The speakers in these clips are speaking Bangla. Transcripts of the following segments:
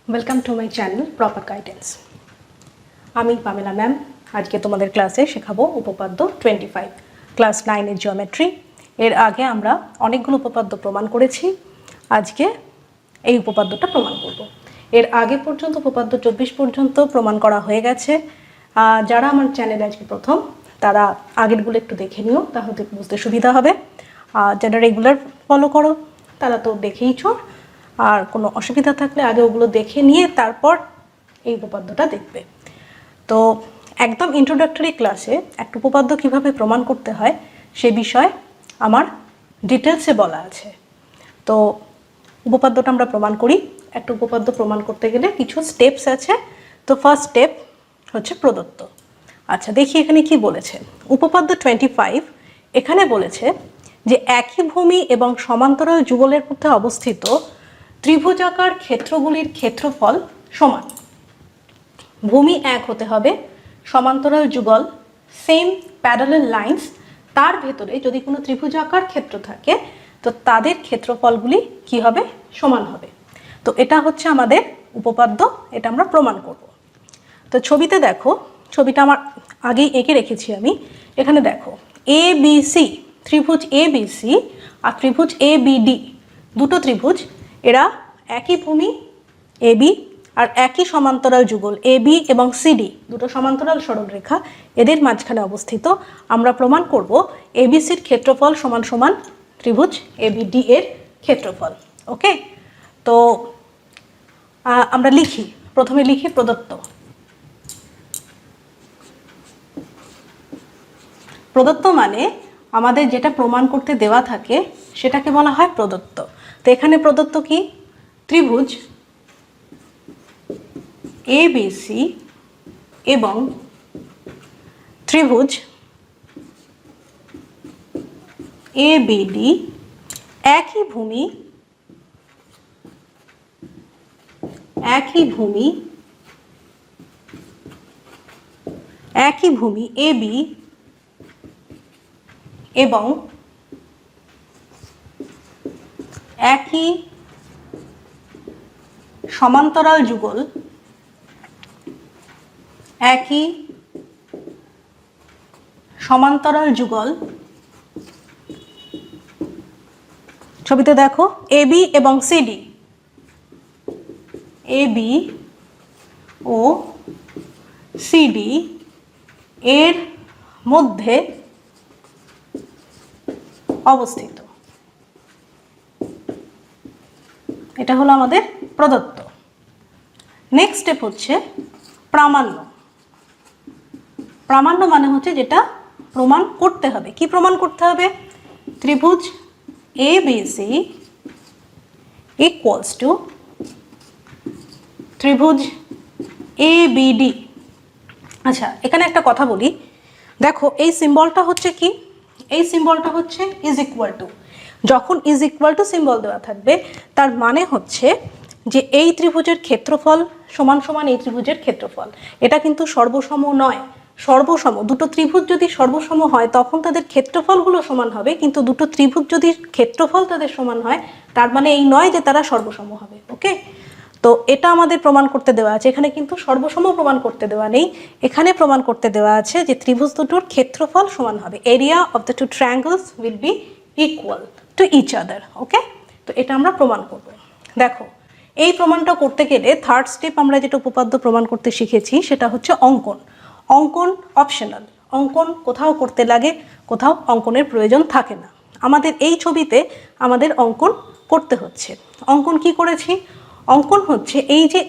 Welcome to my channel proper guidance. আমি পামেলা ম্যাম আজকে তোমাদের ক্লাসে শেখাবো উপপাদ্য 25 ক্লাস 9-এর জিওমেট্রি। এর আগে আমরা অনেকগুলো উপপাদ্য প্রমাণ করেছি, আজকে এই উপপাদ্যটা প্রমাণ করব। এর আগে পর্যন্ত উপপাদ্য 24 পর্যন্ত প্রমাণ করা হয়ে গেছে। যারা আমার চ্যানেলে আজকে প্রথম তারা আগেরগুলো একটু দেখে নিও, তাহলে বুঝতে সুবিধা হবে। যারা রেগুলার ফলো করো তারা তো দেখেইছো, আর কোনো অসুবিধা থাকলে আগে ওগুলো দেখে নিয়ে তারপর এই উপপাদ্যটা দেখবে। তো একদম ইন্ট্রোডাক্টরি ক্লাসে একটা উপপাদ্য কীভাবে প্রমাণ করতে হয় সে বিষয়ে আমার ডিটেলসে বলা আছে। তো উপপাদ্যটা আমরা প্রমাণ করি। একটা উপপাদ্য প্রমাণ করতে গেলে কিছু স্টেপস আছে। তো ফার্স্ট স্টেপ হচ্ছে প্রদত্ত। আচ্ছা, দেখি এখানে কি বলেছে। উপপাদ্য 25 এখানে বলেছে যে একই ভূমি এবং সমান্তরাল যুগলের মধ্যে অবস্থিত ত্রিভুজাকার ক্ষেত্রগুলির ক্ষেত্রফল সমান। ভূমি এক হতে হবে, সমান্তরাল যুগল সেম প্যারালাল লাইন্স, তার ভেতরে যদি কোনো ত্রিভুজাকার ক্ষেত্র থাকে তো তাদের ক্ষেত্রফলগুলি কি হবে? সমান হবে। তো এটা হচ্ছে আমাদের উপপাদ্য, এটা আমরা প্রমাণ করব। তো ছবিতে দেখো, ছবিটা আমার আগেই এঁকে রেখেছি আমি। এখানে দেখো এ বি সি, ত্রিভুজ এ বি সি আর ত্রিভুজ এ বি ডি, দুটো ত্রিভুজ, এরা একই ভূমি এ বি আর একই সমান্তরাল যুগল এ বি এবং সিডি, দুটো সমান্তরাল সরলরেখা, এদের মাঝখানে অবস্থিত। আমরা প্রমাণ করব এবিসির ক্ষেত্রফল সমান সমান ত্রিভুজ এবিডি এর ক্ষেত্রফল। ওকে, তো আমরা লিখি, প্রথমে লিখি প্রদত্ত। প্রদত্ত মানে আমাদের যেটা প্রমাণ করতে দেওয়া থাকে সেটাকে বলা হয় প্রদত্ত। তো এখানে প্রদত্ত কি? ত্রিভুজ এবিসি এবং ত্রিভুজ এবিডি একই ভূমি এবি এবং একই সমান্তরাল যুগল ছবিতে দেখো এবি এবং সিডি, এবি ও সিডি এর মধ্যে অবস্থিত। এটা হলো আমাদের প্রদত্ত। নেক্সট স্টেপ হচ্ছে প্রামাণ্য। প্রামাণ্য মানে হচ্ছে যেটা প্রমাণ করতে হবে। কি প্রমাণ করতে হবে? ত্রিভুজ A B C equals to ত্রিভুজ এ বি ডি। আচ্ছা, এখানে একটা কথা বলি, দেখো এই সিম্বলটা হচ্ছে কি? এই সিম্বলটা হচ্ছে ইজ ইকুয়াল টু। যখন ইজ ইকুয়াল টু সিম্বল দেওয়া থাকবে তার মানে হচ্ছে যে এই ত্রিভুজের ক্ষেত্রফল সমান সমান এই ত্রিভুজের ক্ষেত্রফল। এটা কিন্তু সর্বসম নয়, সর্বসম। দুটো ত্রিভুজ যদি সর্বসম হয় তখন তাদের ক্ষেত্রফলগুলো সমান হবে, কিন্তু দুটো ত্রিভুজ যদি ক্ষেত্রফল তাদের সমান হয় তার মানে এই নয় যে তারা সর্বসম হবে। ওকে, তো এটা আমাদের প্রমাণ করতে দেওয়া আছে। এখানে কিন্তু সর্বসম প্রমাণ করতে দেওয়া নেই, এখানে প্রমাণ করতে দেওয়া আছে যে ত্রিভুজ দুটোর ক্ষেত্রফল সমান হবে। Area of the two triangles will be equal to each other. Okay, তো এটা আমরা প্রমাণ করব। দেখো, এই প্রমাণটা করতে গেলে থার্ড স্টেপ আমরা যেটা উপপাদ্য প্রমাণ করতে শিখেছি সেটা হচ্ছে অঙ্কন। অঙ্কন অপশনাল, অঙ্কন কোথাও করতে লাগে, কোথাও অঙ্কনের প্রয়োজন থাকে না। আমাদের এই ছবিতে আমাদের অঙ্কন করতে হচ্ছে। অঙ্কন কি করেছি? অঙ্কন হচ্ছে এই যে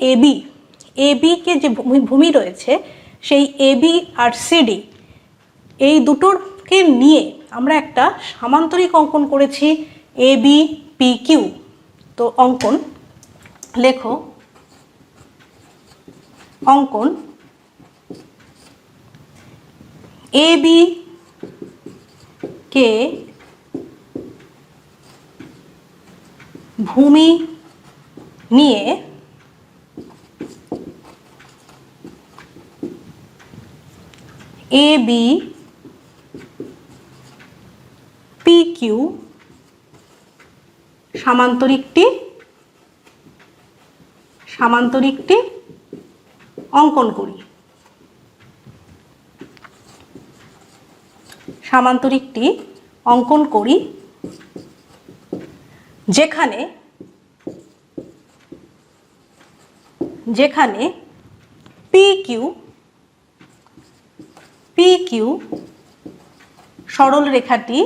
এবিকে যে ভূমি রয়েছে সেই এবি আর সিডি, এই দুটোকে নিয়ে আমরা একটা সামান্তরিক অঙ্কন করেছি এবি পি কিউ। তো অঙ্কন লেখো, অঙ্কন এবি কে ভূমি নিয়ে এবি পি কিউ সামান্তরিকটি সামান্তরিকটি অঙ্কন করি। সামান্তরিকটি অঙ্কন করি যেখানে যেখানে পি কিউ সরল রেখাটি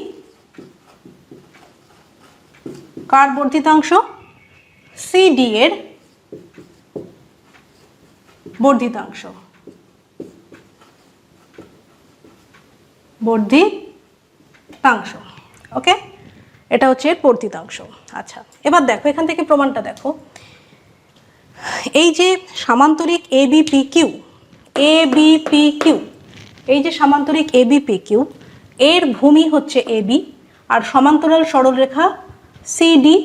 কার বর্ধিতাংশ? সিডি এর বর্ধিতাংশ। ওকে, এটা হচ্ছে এর বর্ধিতাংশ। আচ্ছা, এবার দেখো এখান থেকে প্রমাণটা দেখো। এই যে সামান্তরিক এবিপিকিউ, এই যে সামান্তরিক এবিপিকিউ, এর ভূমি হচ্ছে এবি আর সমান্তরাল সরলরেখা সিডি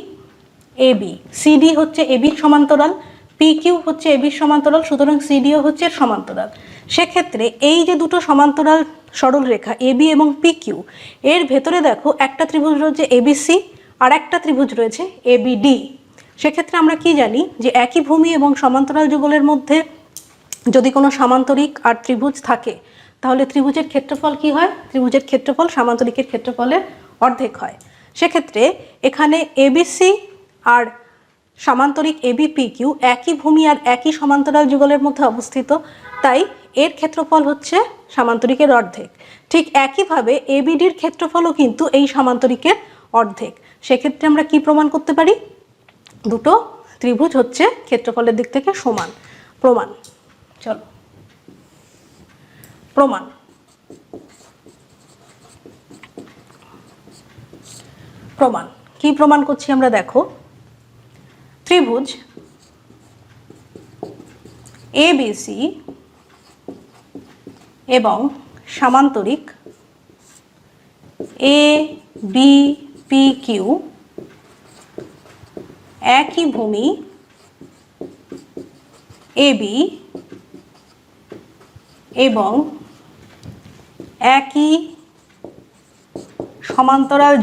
এবি। সিডি হচ্ছে এবির সমান্তরাল, পিকিউ হচ্ছে এবির সমান্তরাল, সুতরাং সিডিও হচ্ছে এর সমান্তরাল। সেক্ষেত্রে এই যে দুটো সমান্তরাল সরলরেখা এবি এবং পিকিউ, এর ভেতরে দেখো একটা ত্রিভুজ রয়েছে এবিসি আর একটা ত্রিভুজ রয়েছে এবিডি। সেক্ষেত্রে আমরা কি জানি যে একই ভূমি এবং সমান্তরাল যুগলের মধ্যে যদি কোনো সামান্তরিক আর ত্রিভুজ থাকে তাহলে ত্রিভুজের ক্ষেত্রফল কি হয়? ত্রিভুজের ক্ষেত্রফল সামান্তরিকের ক্ষেত্রফলের অর্ধেক হয়। সেক্ষেত্রে এখানে এবিসি আর সামান্তরিক এবিপিকিউ একই ভূমি আর একই সমান্তরাল যুগলের মধ্যে অবস্থিত, তাই এর ক্ষেত্রফল হচ্ছে সামান্তরিকের অর্ধেক। ঠিক একইভাবে এবিডির ক্ষেত্রফলও কিন্তু এই সামান্তরিকের অর্ধেক। সেক্ষেত্রে আমরা কি প্রমাণ করতে পারি? দুটো ত্রিভুজ হচ্ছে ক্ষেত্রফলের দিক থেকে সমান। প্রমাণ, চলো প্রমাণ। কি প্রমাণ করছি আমরা দেখো। ত্রিভুজ এবিসি এবং সামান্তরিক এবিপিকিউ একই ভূমি এবি এবং একই সমান্তরাল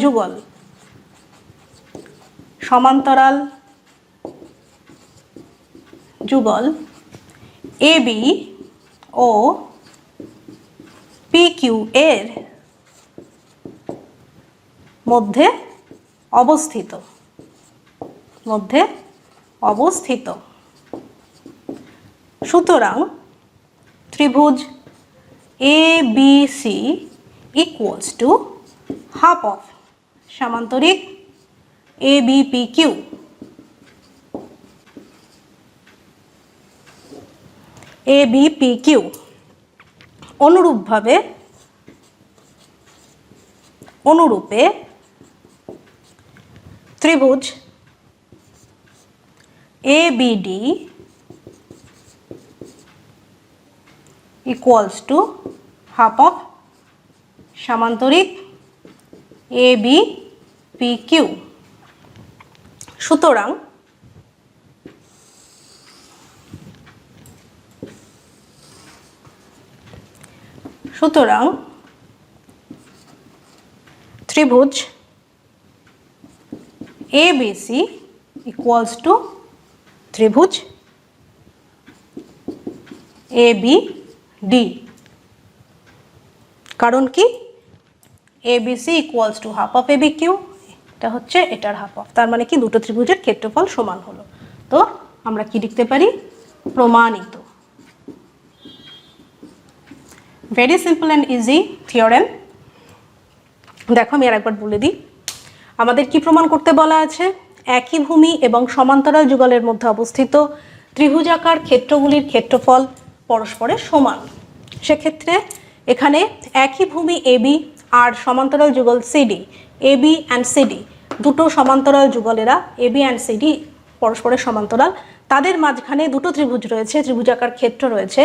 যুগল এবি ও পিকিউ এর মধ্যে অবস্থিত। সুতরাং ত্রিভুজ ABC equals to half of সামান্তরিক ABPQ। অনুরূপে ত্রিভুজ ABD equals to half of সামান্তরিক ABPQ। সুতরাং ত্রিভুজ ABC equals to ত্রিভুজ ABD। কারণ কি? ABC equals to half of ABQ, এটা হচ্ছে এটার হাফ অফ, তার মানে কি দুটো ত্রিভুজের ক্ষেত্রফল সমান হলো। তো আমরা কি লিখতে পারি? প্রমাণিত। Very simple and easy theorem. দেখো আমি আরেকবার বলে দিই, আমাদের কি প্রমাণ করতে বলা আছে? একই ভূমি এবং সমান্তরাল যুগলের মধ্যে অবস্থিত ত্রিভুজাকার ক্ষেত্রগুলির ক্ষেত্রফল পরস্পরের সমান। সেক্ষেত্রে এখানে একই ভূমি এবি আর সমান্তরাল যুগল সিডি, এবি অ্যান্ড সিডি দুটো সমান্তরাল যুগলেরা, এবি অ্যান্ড সিডি পরস্পরের সমান্তরাল, তাদের মাঝখানে দুটো ত্রিভুজ রয়েছে, ত্রিভুজাকার ক্ষেত্র রয়েছে,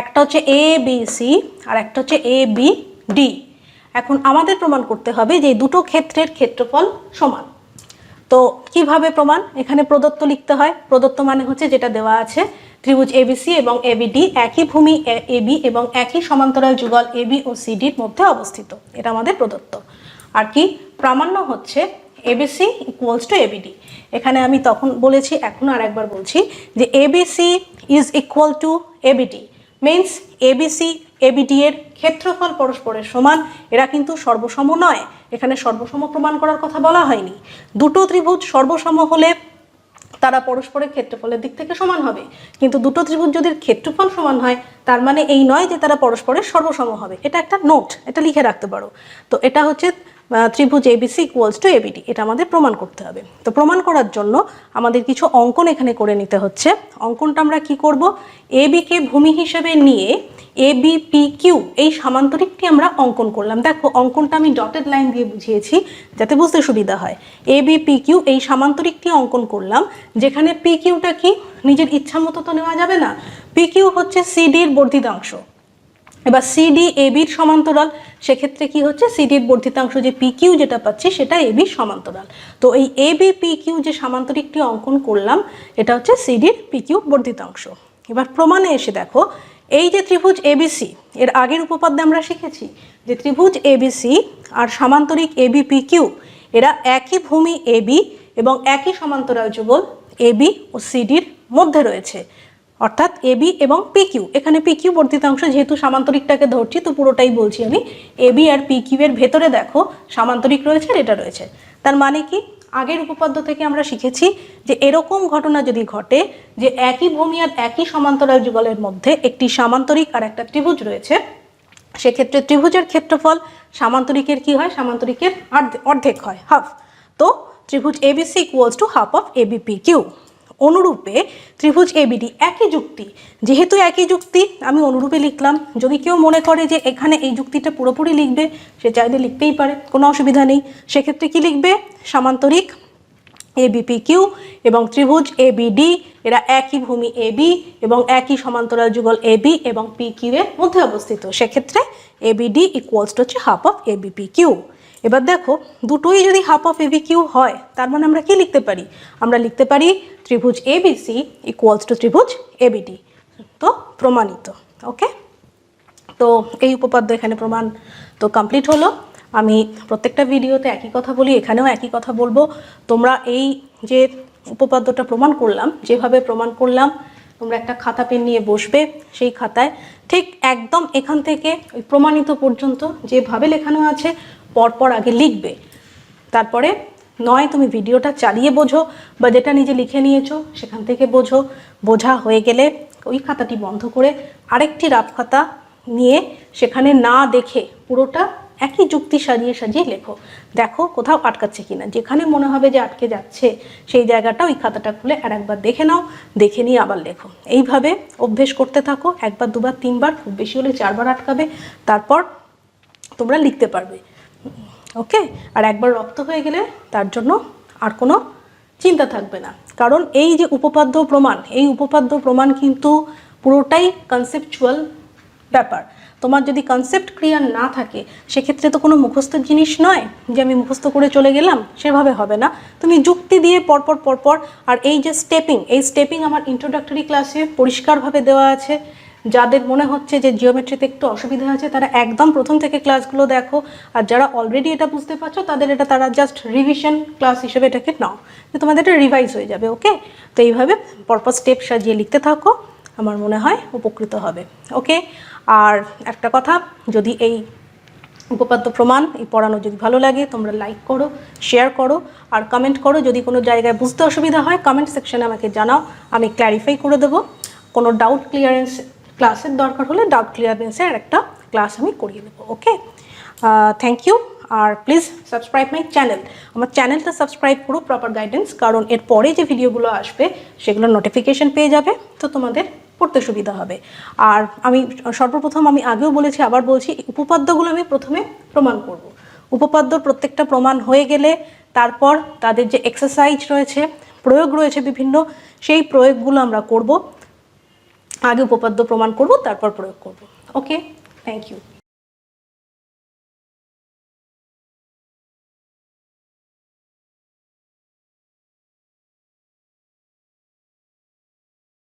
একটা হচ্ছে ABC আর একটা হচ্ছে ABD। এখন আমাদের প্রমাণ করতে হবে যে দুটো ক্ষেত্রের ক্ষেত্রফল সমান। তো কিভাবে প্রমাণ? এখানে প্রদত্ত লিখতে হয়। প্রদত্ত মানে হচ্ছে যেটা দেওয়া আছে, ত্রিভুজ ABC এবং ABD একই ভূমি AB এবং একই সমান্তরাল যুগল AB ও CDর মধ্যে অবস্থিত, এটা আমাদের প্রদত্ত। আর কি প্রামাণ্য হচ্ছে এবিসি ইকুয়ালস টু এবিডি। এখানে আমি তখন বলেছি, এখন আর একবার বলছি যে ABC is equal to ABD means ABC ABD এর ক্ষেত্রফল পরস্পরের সমান। এরা কিন্তু সর্বসম নয়, এখানে সর্বসম প্রমাণ করার কথা বলা হয়নি। দুটো ত্রিভুজ সর্বসম হলে তারা পরস্পরের ক্ষেত্রফলের দিক থেকে সমান হবে, কিন্তু দুটো ত্রিভুজ যদি ক্ষেত্রফল সমান হয় তার মানে এই নয় যে তারা পরস্পরের সর্বসম হবে। এটা একটা নোট, এটা লিখে রাখতে পারো। তো এটা হচ্ছে ত্রিভুজ এবিসি ইকুয়ালস টু এবিডি, এটা আমাদের প্রমাণ করতে হবে। তো প্রমাণ করার জন্য আমাদের কিছু অঙ্কন এখানে করে নিতে হচ্ছে। অঙ্কনটা আমরা কি করব, এবিকে ভূমি হিসেবে নিয়ে এবিপিকিউ এই সামান্তরিকটি আমরা অঙ্কন করলাম। দেখো অঙ্কনটা আমি ডটেড লাইন দিয়ে বুঝিয়েছি যাতে বুঝতে সুবিধা হয়। এবিপিকিউ এই সামান্তরিকটি অঙ্কন করলাম, যেখানে পিকিউটা কি নিজের ইচ্ছা মতো তো নেওয়া যাবে না। পিকিউ হচ্ছে সিডির বর্ধিতাংশ। এবার সিডি এবির সমান্তরাল, সেক্ষেত্রে কি হচ্ছে সিডির বর্ধিতাংশ যে পিকিউ যেটা পাচ্ছি সেটা এবির সমান্তরাল। তো এই এবি পিকিউ যে সামান্তরিকটি অঙ্কন করলাম এটা হচ্ছে সিডির পিকিউ বর্ধিতাংশ। এবার প্রমাণে এসে দেখো, এই যে ত্রিভুজ এবিসি, এর আগের উপপাদ্যে আমরা শিখেছি যে ত্রিভুজ এবিসি আর সামান্তরিক এবিপিকিউ এরা একই ভূমি এবি এবং একই সমান্তরাল যুগল এবি ও সিডির মধ্যে রয়েছে, অর্থাৎ এবি এবং পিকিউ। এখানে পিকিউ বর্ধিতাংশ, যেহেতু সামান্তরিকটাকে ধরছি তো পুরোটাই বলছি আমি। এবি আর পিকিউ এর ভেতরে দেখো সামান্তরিক রয়েছে আর এটা রয়েছে। তার মানে কি, আগের উপপাদ্য থেকে আমরা শিখেছি যে এরকম ঘটনা যদি ঘটে যে একই ভূমি আর একই সমান্তরাল যুগলের মধ্যে একটি সামান্তরিক আর একটা ত্রিভুজ রয়েছে, সেক্ষেত্রে ত্রিভুজের ক্ষেত্রফল সামান্তরিকের কি হয়, সামান্তরিকের অর্ধেক হয়, হাফ। তো ত্রিভুজ ABC equals to half of ABPQ. অনুরূপে ত্রিভুজ এবিডি একই যুক্তি, যেহেতু একই যুক্তি আমি অনুরূপে লিখলাম। যদি কেউ মনে করে যে এখানে এই যুক্তিটা পুরোপুরি লিখবে, সে চাইলে লিখতেই পারে, কোনো অসুবিধা নেই। সেক্ষেত্রে কি লিখবে, সামান্তরিক এবিপিকিউ এবং ত্রিভুজ এবিডি এরা একই ভূমি এবি এবং একই সমান্তরাল যুগল এবি এবং পিকিউ এর মধ্যে অবস্থিত। সেক্ষেত্রে এবিডি ইকুয়ালস টু হচ্ছে হাফ অফ এবিপিকিউ। এবার দেখো দুটোই যদি হাফ অফ এবিকিউ হয় তার মানে আমরা কি লিখতে পারি, আমরা লিখতে পারি ত্রিভুজ এবিসি ইকুয়ালস টু ত্রিভুজ এবিডি। তো প্রমাণিত। ওকে, তো এই উপপাদ্য এখানে প্রমাণ তো কমপ্লিট হলো। আমি প্রত্যেকটা ভিডিওতে একই কথা বলি, এখানেও একই কথা বলবো। তোমরা এই যে উপপাদ্যটা প্রমাণ করলাম, যেভাবে প্রমাণ করলাম, তোমরা একটা খাতা পেন নিয়ে বসবে, সেই খাতায় ঠিক একদম এখান থেকে ওই প্রমাণিত পর্যন্ত যেভাবে লেখানো আছে পরপর আগে লিখবে। তারপরে নয় তুমি ভিডিওটা চালিয়ে বোঝো বা যেটা নিজে লিখে নিয়েছো সেখান থেকে বোঝো। বোঝা হয়ে গেলে ওই খাতাটি বন্ধ করে আরেকটি রাফ খাতা নিয়ে সেখানে না দেখে পুরোটা একই যুক্তি সাজিয়ে সাজিয়ে লেখো। দেখো কোথাও আটকাচ্ছে কিনা, যেখানে মনে হবে যে আটকে যাচ্ছে সেই জায়গাটা ওই খাতাটা খুলে আর একবার দেখে নাও, দেখে নিয়ে আবার লেখো। এইভাবে অভ্যেস করতে থাকো, একবার দুবার তিনবার, খুব বেশি হলে 4 বার আটকাবে, তারপর তোমরা লিখতে পারবে। ওকে, আর একবার রপ্ত হয়ে গেলে তার জন্য আর কোনো চিন্তা থাকবে না। কারণ এই যে উপপাদ্য প্রমাণ, এই উপপাদ্য প্রমাণ কিন্তু পুরোটাই কনসেপচুয়াল ব্যাপার। তোমার যদি কনসেপ্ট ক্লিয়ার না থাকে সেক্ষেত্রে তো কোনো মুখস্থের জিনিস নয় যে আমি মুখস্থ করে চলে গেলাম, সেভাবে হবে না। তুমি যুক্তি দিয়ে পরপর পরপর, আর এই যে স্টেপিং, এই স্টেপিং আমার ইন্ট্রোডাক্টরি ক্লাসে পরিষ্কারভাবে দেওয়া আছে। যাদের মনে হচ্ছে যে জিওমেট্রিতে একটু অসুবিধা আছে তারা একদম প্রথম থেকে ক্লাসগুলো দেখো, আর যারা অলরেডি এটা বুঝতে পারছো তাদের এটা তারা জাস্ট রিভিশন ক্লাস হিসেবে এটাকে নাও, যে তোমাদের এটা রিভাইজ হয়ে যাবে। ওকে, তো এইভাবে পরপর স্টেপ সাজিয়ে লিখতে থাকো, আমার মনে হয় উপকৃত হবে। ওকে, আর একটা কথা, যদি এই উপপাদ্য প্রমাণ এই পড়ানো যদি ভালো লাগে তোমরা লাইক করো, শেয়ার করো আর কমেন্ট করো। যদি কোনো জায়গায় বুঝতে অসুবিধা হয় কমেন্ট সেকশনে আমাকে জানাও, আমি ক্ল্যারিফাই করে দেবো। কোনো ডাউট ক্লিয়ারেন্স ক্লাসের দরকার হলে ডাউট ক্লিয়ারেন্সের একটা ক্লাস আমি করিয়ে দেবো। Okay, thank you. আর প্লিজ সাবস্ক্রাইব মাই চ্যানেল। আমার চ্যানেলটা সাবস্ক্রাইব করো প্রপার গাইডেন্স, কারণ এর পরে যে ভিডিওগুলো আসবে সেগুলোর নোটিফিকেশন পেয়ে যাবে, তো তোমাদের পড়তে সুবিধা হবে। আর আমি সর্বপ্রথম, আমি আগেও বলেছি আবার বলছি, উপপাদ্যগুলো আমি প্রথমে প্রমাণ করব। উপপাদ্যর প্রত্যেকটা প্রমাণ হয়ে গেলে তারপর তাদের যে এক্সারসাইজ রয়েছে, প্রয়োগ রয়েছে বিভিন্ন, সেই প্রয়োগগুলো আমরা করব। আগে উপপাদ্য প্রমাণ করব, তারপর প্রয়োগ করব। ওকে, থ্যাংক ইউ।